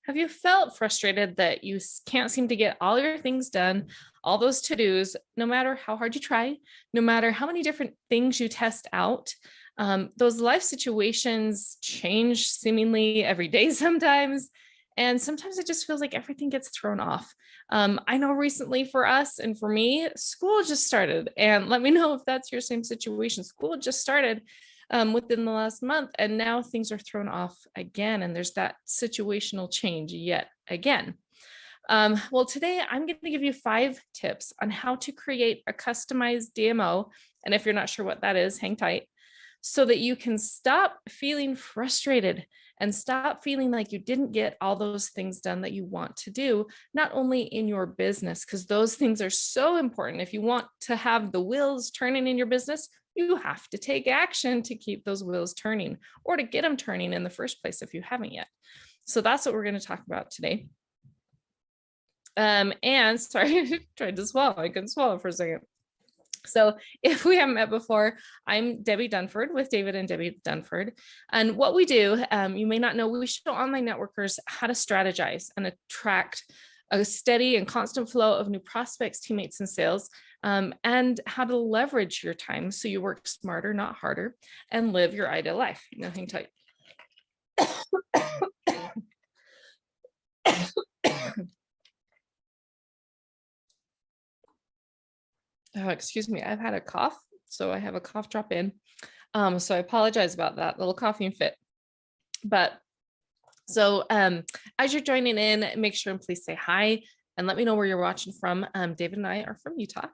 Have you felt frustrated that you can't seem to get all your things done, all those to-dos, no matter how hard you try, no matter how many different things you test out? Those life situations change seemingly every day sometimes. And sometimes it just feels like everything gets thrown off. I know recently for us and for me, school just started. And let me know if that's your same situation. School just started within the last month, and now things are thrown off again. And there's that situational change yet again. Well, today I'm going to give you 5 tips on how to create a customized DMO. And if you're not sure what that is, hang tight so that you can stop feeling frustrated and stop feeling like you didn't get all those things done that you want to do, not only in your business, because those things are so important. If you want to have the wheels turning in your business, you have to take action to keep those wheels turning or to get them turning in the first place if you haven't yet. So that's what we're going to talk about today. And sorry, I tried to swallow. I couldn't swallow for a second. So if we haven't met before, I'm Debbie Dunford with David and Debbie Dunford. And what we do, you may not know, we show online networkers how to strategize and attract a steady and constant flow of new prospects, teammates, and sales, and how to leverage your time so you work smarter, not harder, and live your ideal life. Now, hang tight. Oh, excuse me, I've had a cough, so I have a cough drop in. So I apologize about that little coughing fit. But so as you're joining in, make sure and please say hi and let me know where you're watching from. David and I are from Utah.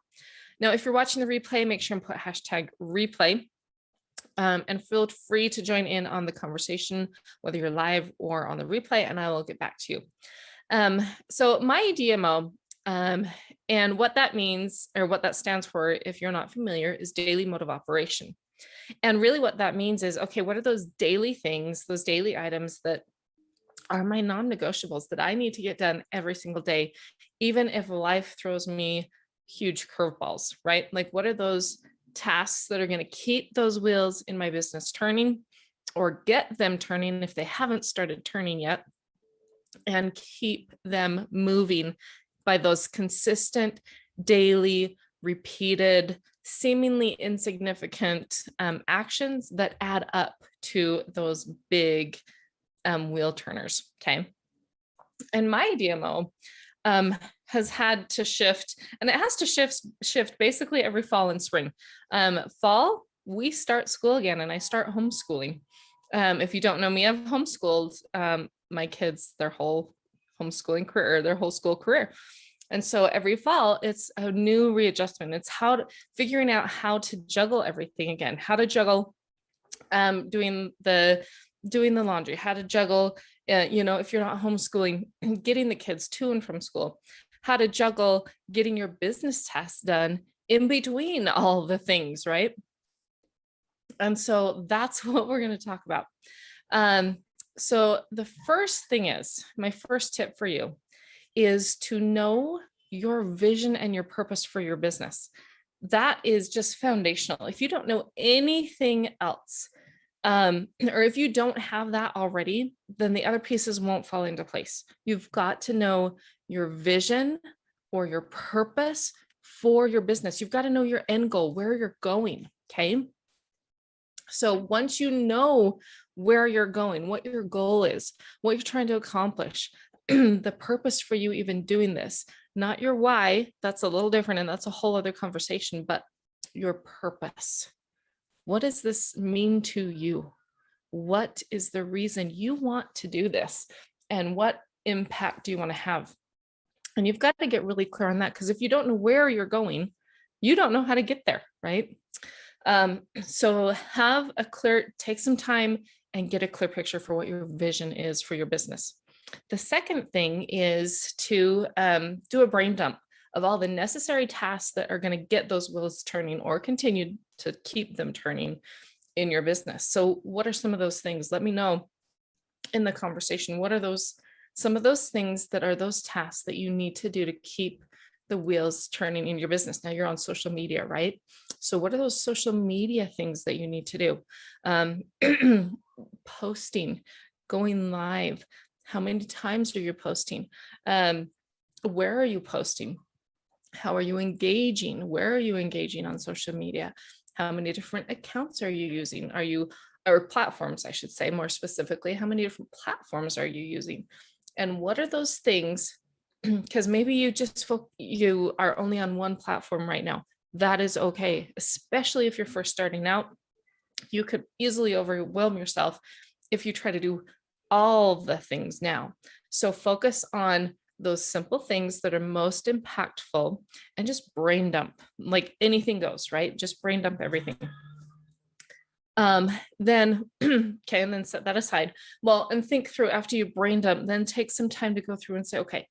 Now, if you're watching the replay, make sure and put hashtag replay. And feel free to join in on the conversation, whether you're live or on the replay, and I will get back to you. So my DMO, and what that means, or what that stands for, if you're not familiar, is daily mode of operation. And really what that means is, okay, what are those daily things, those daily items that are my non-negotiables that I need to get done every single day, even if life throws me huge curveballs, right? Like, what are those tasks that are going to keep those wheels in my business turning, or get them turning if they haven't started turning yet, and keep them moving by those consistent, daily, repeated, seemingly insignificant actions that add up to those big wheel turners. Okay. And my DMO has had to shift, and it has to shift basically every fall and spring. Fall, we start school again, and I start homeschooling. If you don't know me, I've homeschooled my kids their whole homeschooling career, their whole school career. And so every fall, it's a new readjustment. It's figuring out how to juggle everything again, how to juggle doing the laundry, how to juggle, if you're not homeschooling, getting the kids to and from school, how to juggle getting your business tasks done in between all the things, right? And so that's what we're going to talk about. So the first thing is, my first tip for you is to know your vision and your purpose for your business. That is just foundational. If you don't know anything else, or if you don't have that already, then the other pieces won't fall into place. You've got to know your vision or your purpose for your business. You've got to know your end goal, where you're going. Okay. So once you know where you're going, what your goal is, what you're trying to accomplish, the purpose for you even doing this, not your why, that's a little different, and that's a whole other conversation, but your purpose. What does this mean to you? What is the reason you want to do this? And what impact do you want to have? And you've got to get really clear on that, because if you don't know where you're going, you don't know how to get there, right? So take some time and get a clear picture for what your vision is for your business. The second thing is to do a brain dump of all the necessary tasks that are going to get those wheels turning or continue to keep them turning in your business. So what are some of those things? Let me know in the conversation. What are some of those things that are those tasks that you need to do to keep the wheels turning in your business? Now you're on social media, right? So what are those social media things that you need to do? Posting, going live, How many times are you posting? Where are you posting? How are you engaging? Where are you engaging on social media? How many different accounts are you using? Or platforms, I should say more specifically, how many different platforms are you using? And what are those things? Because maybe you are only on one platform right now. That is okay, especially if you're first starting out. You could easily overwhelm yourself if you try to do all the things now. So focus on those simple things that are most impactful and just brain dump, like anything goes, right? Just brain dump everything. Then okay, and then set that aside. Well, and think through after you brain dump, then take some time to go through and say, okay,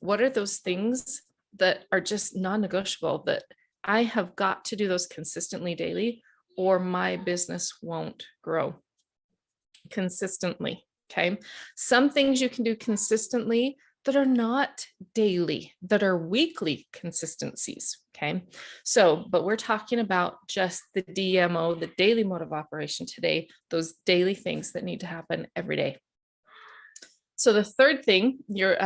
what are those things that are just non-negotiable, that I have got to do those consistently daily, or my business won't grow consistently. Okay. Some things you can do consistently that are not daily, that are weekly consistencies. Okay. So, but we're talking about just the DMO, the daily mode of operation today, those daily things that need to happen every day. So the third thing you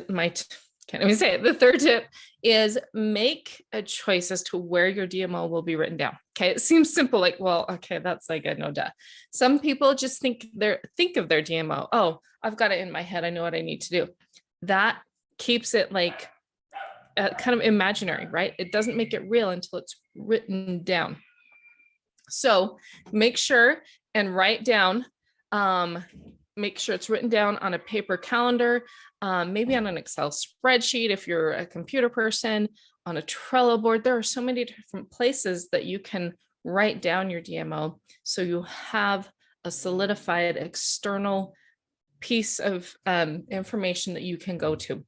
might can't even say it. The third tip is make a choice as to where your DMO will be written down. Okay, it seems simple, like, well, okay, that's like a no duh. Some people just think of their DMO. Oh, I've got it in my head. I know what I need to do. That keeps it like kind of imaginary, right? It doesn't make it real until it's written down. So make sure and write down. Make sure it's written down on a paper calendar, maybe on an Excel spreadsheet if you're a computer person, on a Trello board. There are so many different places that you can write down your DMO so you have a solidified external piece of information that you can go to.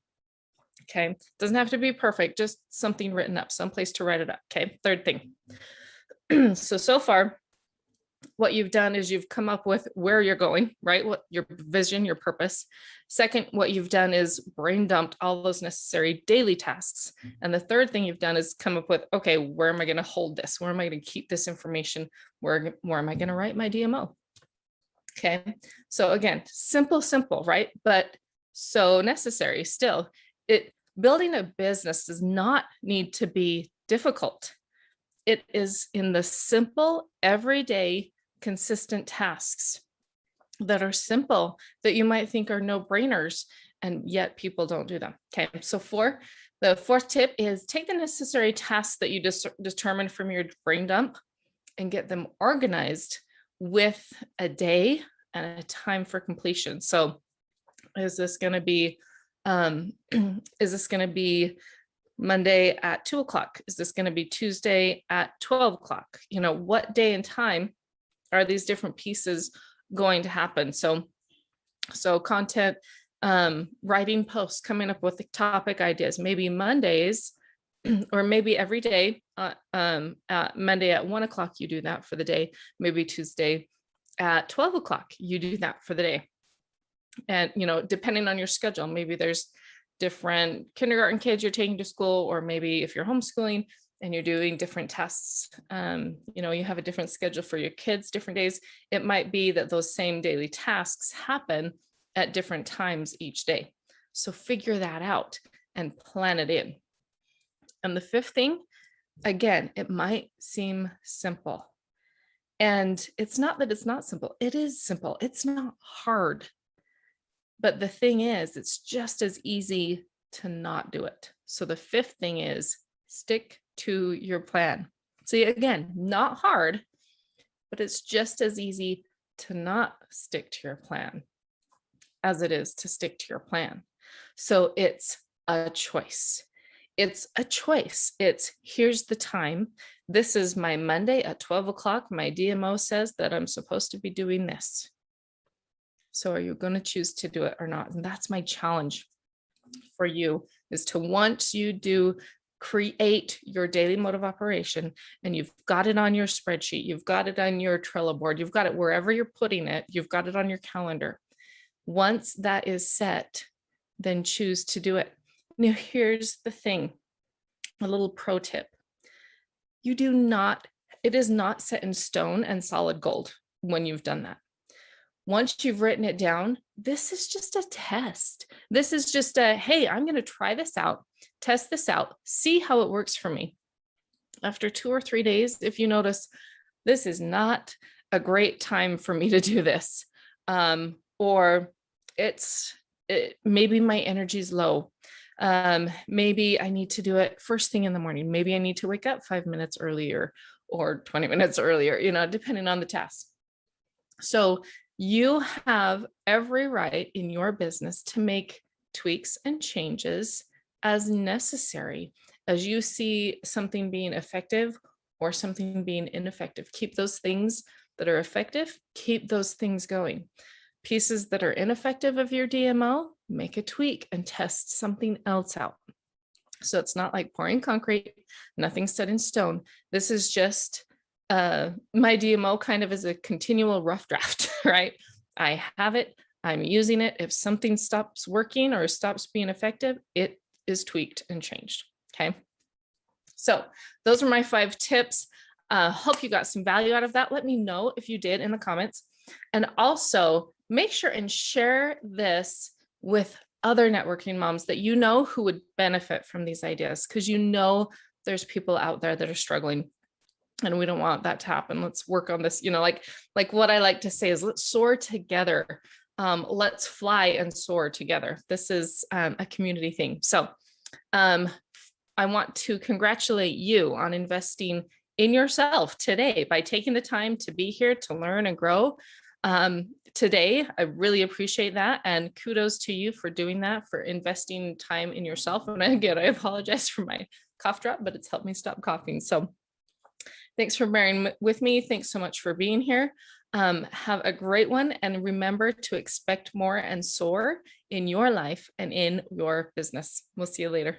Okay, doesn't have to be perfect, just something written up, someplace to write it up. Okay, third thing. So far, what you've done is you've come up with where you're going, right? What your vision, your purpose. Second, what you've done is brain dumped all those necessary daily tasks. And the third thing you've done is come up with, okay, where am I going to hold this? Where am I going to keep this information? Where am I going to write my DMO? Okay. So again, simple, right? But so necessary still. Building a business does not need to be difficult. It is in the simple, everyday, consistent tasks that are simple that you might think are no-brainers, and yet people don't do them. Okay, so the fourth tip is take the necessary tasks that you determine from your brain dump and get them organized with a day and a time for completion. So is this going to be Monday at 2 o'clock? Is this going to be Tuesday at 12 o'clock? You know, what day and time are these different pieces going to happen? So content, writing posts, coming up with the topic ideas, maybe Mondays, or maybe every day, Monday at 1 o'clock, you do that for the day. Maybe Tuesday at 12 o'clock, you do that for the day. And, you know, depending on your schedule, maybe there's different kindergarten kids you're taking to school, or maybe if you're homeschooling and you're doing different tests, you know, you have a different schedule for your kids, different days. It might be that those same daily tasks happen at different times each day. So figure that out and plan it in. And the fifth thing, again, it might seem simple. And it's not that it's not simple. It is simple. It's not hard. But the thing is, it's just as easy to not do it. So the fifth thing is stick to your plan. See, again, not hard, but it's just as easy to not stick to your plan as it is to stick to your plan. So it's a choice. It's a choice. It's here's the time. This is my Monday at 12 o'clock. My DMO says that I'm supposed to be doing this. So are you going to choose to do it or not? And that's my challenge for you, is to, once you do create your daily mode of operation and you've got it on your spreadsheet, you've got it on your Trello board, you've got it wherever you're putting it, you've got it on your calendar. Once that is set, then choose to do it. Now, here's the thing, a little pro tip. It is not set in stone and solid gold when you've done that. once you've written it down, this is just a test. This is just a, hey, I'm going to try this out, test this out, see how it works for me. After 2 or 3 days, if you notice, this is not a great time for me to do this, or maybe my energy is low. Maybe I need to do it first thing in the morning. Maybe I need to wake up 5 minutes earlier or 20 minutes earlier, depending on the task. So you have every right in your business to make tweaks and changes as necessary as you see something being effective or something being ineffective. Keep those things that are effective, keep those things going. Pieces that are ineffective of your DMO, make a tweak and test something else out. So it's not like pouring concrete, nothing's set in stone. This is just my DMO kind of is a continual rough draft, right? I have it, I'm using it. If something stops working or stops being effective, it is tweaked and changed. Okay. So those are my 5 tips. Hope you got some value out of that. Let me know if you did in the comments. And also make sure and share this with other networking moms that you know who would benefit from these ideas, because there's people out there that are struggling and we don't want that to happen. Let's work on this, like what I like to say is let's soar together. Let's fly and soar together. This is a community thing. So I want to congratulate you on investing in yourself today by taking the time to be here to learn and grow. Today, I really appreciate that. And kudos to you for doing that, for investing time in yourself. And again, I apologize for my cough drop, but it's helped me stop coughing. So thanks for bearing with me. Thanks so much for being here. Have a great one. And remember to expect more and soar in your life and in your business. We'll see you later.